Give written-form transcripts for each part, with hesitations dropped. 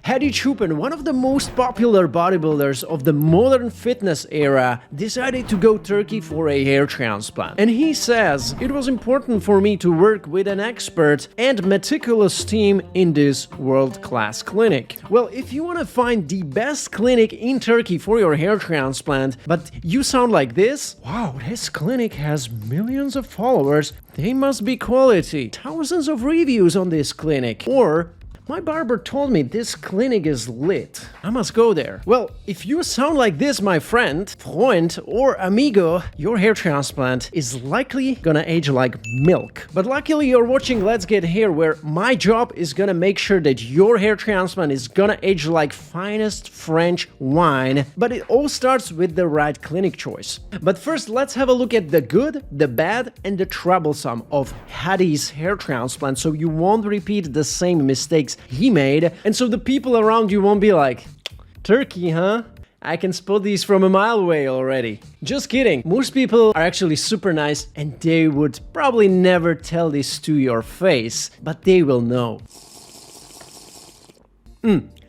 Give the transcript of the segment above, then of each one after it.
Hadi Choopan, one of the most popular bodybuilders of the modern fitness era, decided to go Turkey for a hair transplant. And he says, "It was important for me to work with an expert and meticulous team in this world-class clinic." Well, if you want to find the best clinic in Turkey for your hair transplant, but you sound like this, wow, this clinic has millions of followers, they must be quality. Thousands of reviews on this clinic. Or, "My barber told me this clinic is lit. I must go there." Well, if you sound like this, my friend, Freund, or amigo, your hair transplant is likely gonna age like milk. But luckily you're watching Let's Get Hair, where my job is gonna make sure that your hair transplant is gonna age like finest French wine. But it all starts with the right clinic choice. But first, let's have a look at the good, the bad, and the troublesome of Hadi's hair transplant, so you won't repeat the same mistakes he made, and so the people around you won't be like, "Turkey, huh? I can spot these from a mile away already." Just kidding. Most people are actually super nice and they would probably never tell this to your face, but they will know.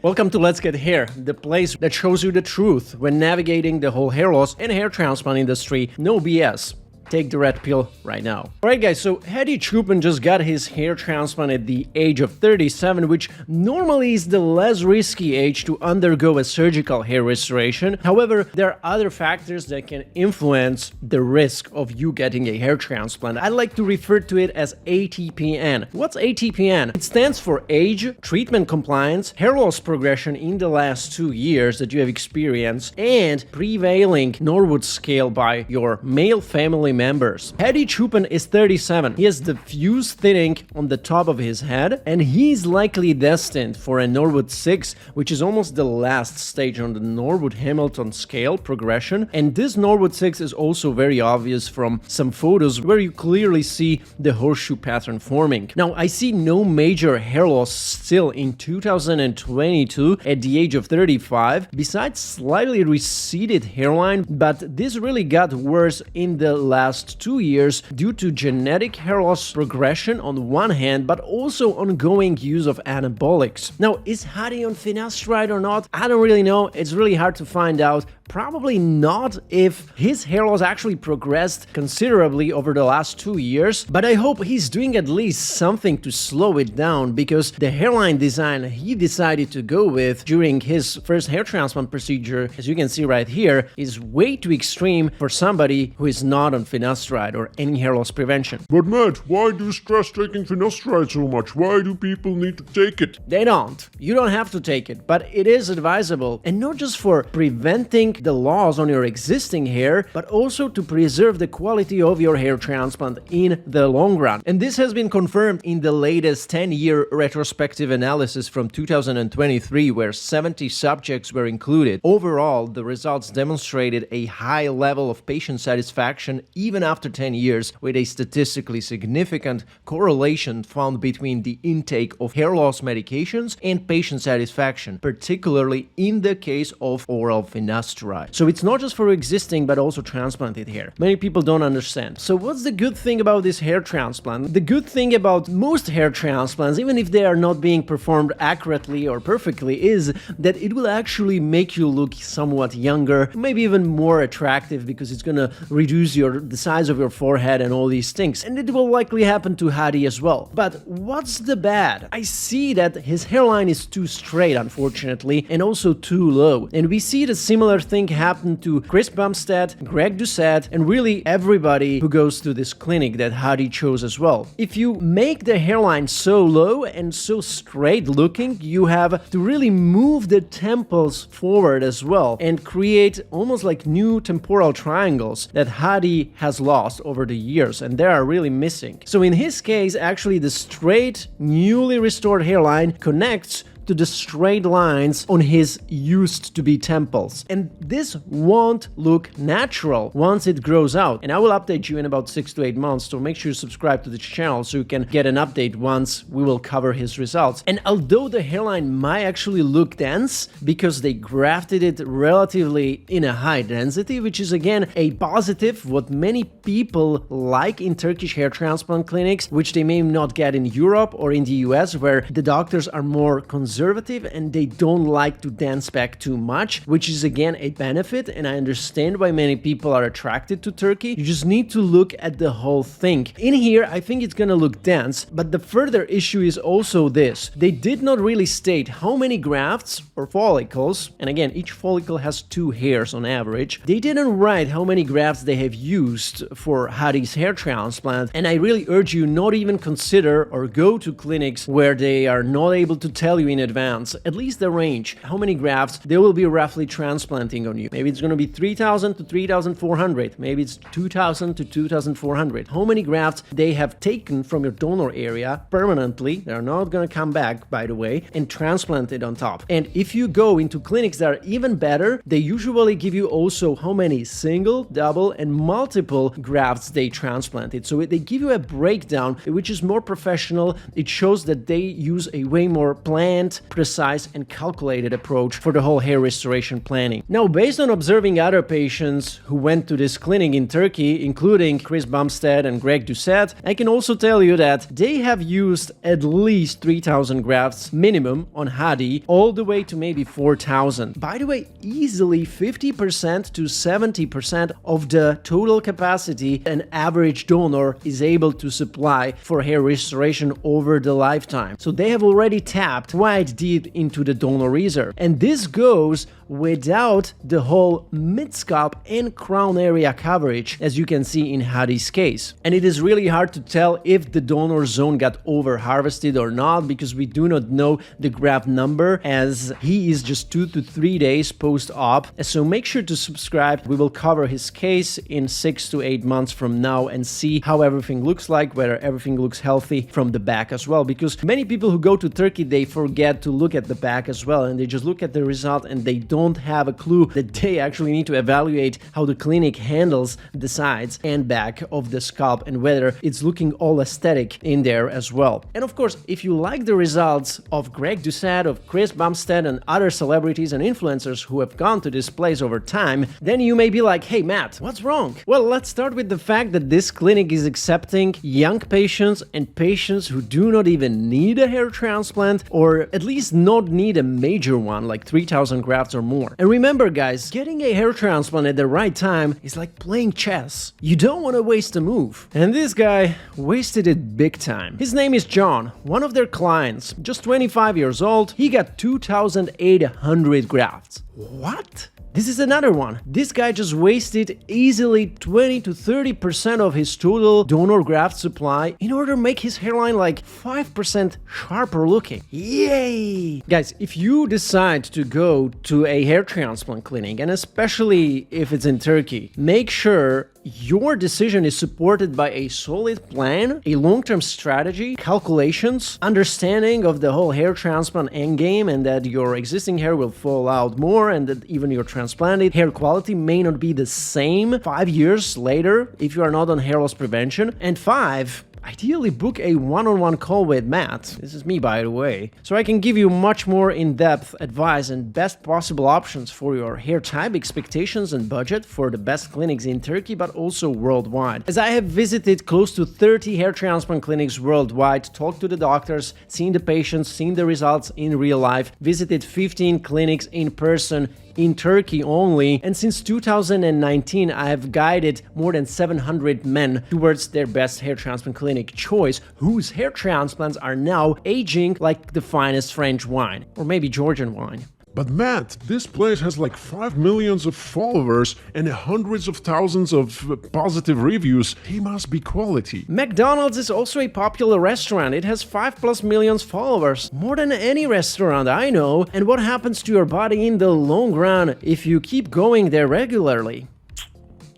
Welcome to Let's Get Hair, the place that shows you the truth when navigating the whole hair loss and hair transplant industry. No BS. Take the red pill right now. Alright guys, so Hadi Choopan just got his hair transplant at the age of 37, which normally is the less risky age to undergo a surgical hair restoration. However, there are other factors that can influence the risk of you getting a hair transplant. I like to refer to it as ATPN. What's ATPN? It stands for age, treatment compliance, hair loss progression in the last 2 years that you have experienced, and prevailing Norwood scale by your male family members. Hadi Choopan is 37. He has diffuse thinning on the top of his head, and he's likely destined for a Norwood 6, which is almost the last stage on the Norwood-Hamilton scale progression. And this Norwood 6 is also very obvious from some photos where you clearly see the horseshoe pattern forming. Now, I see no major hair loss still in 2022 at the age of 35, besides slightly receded hairline, but this really got worse in the last 2 years due to genetic hair loss progression on one hand, but also ongoing use of anabolics. Now, is Hadi on finasteride or not? I don't really know. It's really hard to find out. Probably not if his hair loss actually progressed considerably over the last 2 years, but I hope he's doing at least something to slow it down, because the hairline design he decided to go with during his first hair transplant procedure, as you can see right here, is way too extreme for somebody who is not on finasteride or any hair loss prevention. "But Matt, why do you stress taking finasteride so much? Why do people need to take it?" They don't. You don't have to take it, but it is advisable, and not just for preventing the loss on your existing hair, but also to preserve the quality of your hair transplant in the long run. And this has been confirmed in the latest 10-year retrospective analysis from 2023, where 70 subjects were included. Overall, the results demonstrated a high level of patient satisfaction even after 10 years, with a statistically significant correlation found between the intake of hair loss medications and patient satisfaction, particularly in the case of oral finasteride. So it's not just for existing but also transplanted hair. Many people don't understand. So what's the good thing about this hair transplant? The good thing about most hair transplants, even if they are not being performed accurately or perfectly, is that it will actually make you look somewhat younger, maybe even more attractive, because it's gonna reduce the size of your forehead and all these things. And it will likely happen to Hadi as well. But what's the bad? I see that his hairline is too straight, unfortunately, and also too low. And we see the similar thing happened to Chris Bumstead, Greg Doucette, and really everybody who goes to this clinic that Hadi chose as well. If you make the hairline so low and so straight looking, you have to really move the temples forward as well and create almost like new temporal triangles that Hadi has lost over the years, and they are really missing. So in his case, actually the straight, newly restored hairline connects to the straight lines on his used-to-be temples. And this won't look natural once it grows out. And I will update you in about 6 to 8 months, so make sure you subscribe to this channel so you can get an update once we will cover his results. And although the hairline might actually look dense because they grafted it relatively in a high density, which is again a positive, what many people like in Turkish hair transplant clinics, which they may not get in Europe or in the US, where the doctors are more conservative conservative and they don't like to dance back too much, which is again a benefit, and I understand why many people are attracted to Turkey. You just need to look at the whole thing. In here, I think it's gonna look dense, but the further issue is also this. They did not really state how many grafts or follicles, and again, each follicle has 2 hairs on average. They didn't write how many grafts they have used for Hadi's hair transplant, and I really urge you not even consider or go to clinics where they are not able to tell you in advance, at least the range, how many grafts they will be roughly transplanting on you. Maybe it's going to be 3,000 to 3,400, maybe it's 2,000 to 2,400. How many grafts they have taken from your donor area permanently, they're not going to come back, by the way, and transplant it on top. And if you go into clinics that are even better, they usually give you also how many single, double, and multiple grafts they transplanted. So they give you a breakdown which is more professional. It shows that they use a way more planned, precise, and calculated approach for the whole hair restoration planning. Now, based on observing other patients who went to this clinic in Turkey, including Chris Bumstead and Greg Doucette, I can also tell you that they have used at least 3,000 grafts minimum on Hadi, all the way to maybe 4,000. By the way, easily 50% to 70% of the total capacity an average donor is able to supply for hair restoration over the lifetime. So they have already tapped quite deep into the donor reserve. And this goes without the whole mid-scalp and crown area coverage, as you can see in Hadi's case. And it is really hard to tell if the donor zone got over-harvested or not, because we do not know the graft number, as he is just 2 to 3 days post-op. So make sure to subscribe. We will cover his case in 6 to 8 months from now and see how everything looks like, whether everything looks healthy from the back as well, because many people who go to Turkey, they forget to look at the back as well, and they just look at the result and they don't have a clue that they actually need to evaluate how the clinic handles the sides and back of the scalp and whether it's looking all aesthetic in there as well. And of course, if you like the results of Greg Doucette, of Chris Bumstead, and other celebrities and influencers who have gone to this place over time, then you may be like, hey Matt, what's wrong? Well, let's start with the fact that this clinic is accepting young patients and patients who do not even need a hair transplant, or at least not need a major one like 3,000 grafts or more. And remember guys, getting a hair transplant at the right time is like playing chess. You don't want to waste a move. And this guy wasted it big time. His name is John, one of their clients, just 25 years old. He got 2,800 grafts. What? This is another one. This guy just wasted easily 20 to 30% of his total donor graft supply in order to make his hairline like 5% sharper looking. Yay! Guys, if you decide to go to a hair transplant clinic, and especially if it's in Turkey, make sure your decision is supported by a solid plan, a long-term strategy, calculations, understanding of the whole hair transplant endgame, and that your existing hair will fall out more, and that even your transplanted hair quality may not be the same 5 years later if you are not on hair loss prevention. And 5, ideally book a one-on-one call with Matt. This is me, by the way. So I can give you much more in-depth advice and best possible options for your hair type, expectations, and budget for the best clinics in Turkey, but also worldwide. As I have visited close to 30 hair transplant clinics worldwide, talked to the doctors, seen the patients, seen the results in real life, visited 15 clinics in person in Turkey only, and since 2019 I have guided more than 700 men towards their best hair transplant clinic choice, whose hair transplants are now aging like the finest French wine, or maybe Georgian wine. But Matt, this place has like 5 million of followers and hundreds of thousands of positive reviews. He must be quality. McDonald's is also a popular restaurant. It has 5+ million followers, more than any restaurant I know. And what happens to your body in the long run if you keep going there regularly?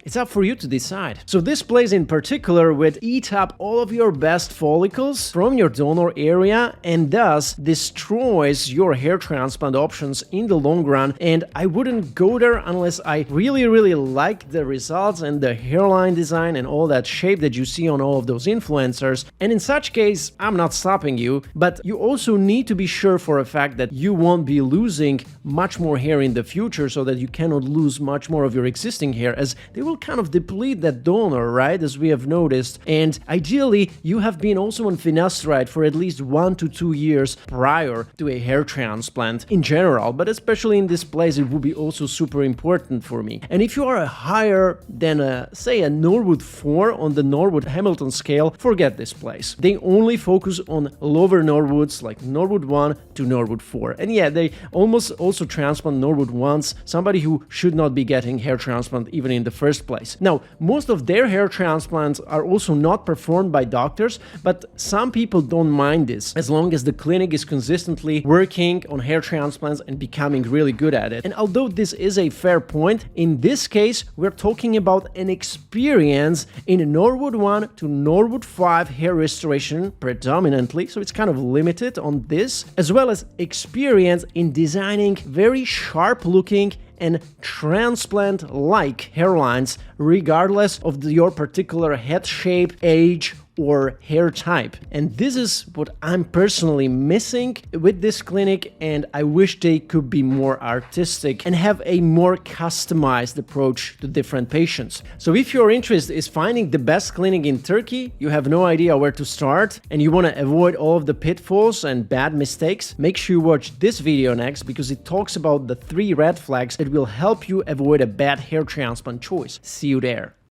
It's up for you to decide. So this place in particular would eat up all of your best follicles from your donor area and thus destroys your hair transplant options in the long run. And I wouldn't go there unless I really like the results and the hairline design and all that shape that you see on all of those influencers. And in such case, I'm not stopping you, but you also need to be sure for a fact that you won't be losing much more hair in the future, so that you cannot lose much more of your existing hair, as they will will kind of deplete that donor, right, as we have noticed. And ideally, you have been also on finasteride for at least 1 to 2 years prior to a hair transplant in general, but especially in this place, it will be also super important for me. And if you are a higher than say a Norwood 4 on the Norwood-Hamilton scale, forget this place. They only focus on lower Norwoods like Norwood 1 to Norwood 4. And yeah, they almost also transplant Norwood 1s, somebody who should not be getting hair transplant even in the first place. Now, most of their hair transplants are also not performed by doctors, but some people don't mind this as long as the clinic is consistently working on hair transplants and becoming really good at it. And although this is a fair point, in this case, we're talking about an experience in Norwood 1 to Norwood 5 hair restoration predominantly, so it's kind of limited on this, as well as experience in designing very sharp looking and transplant-like hairlines regardless of your particular head shape, age, or hair type. And this is what I'm personally missing with this clinic, and I wish they could be more artistic and have a more customized approach to different patients. So if your interest is finding the best clinic in Turkey, you have no idea where to start, and you want to avoid all of the pitfalls and bad mistakes, make sure you watch this video next because it talks about the 3 red flags that will help you avoid a bad hair transplant choice. See you there.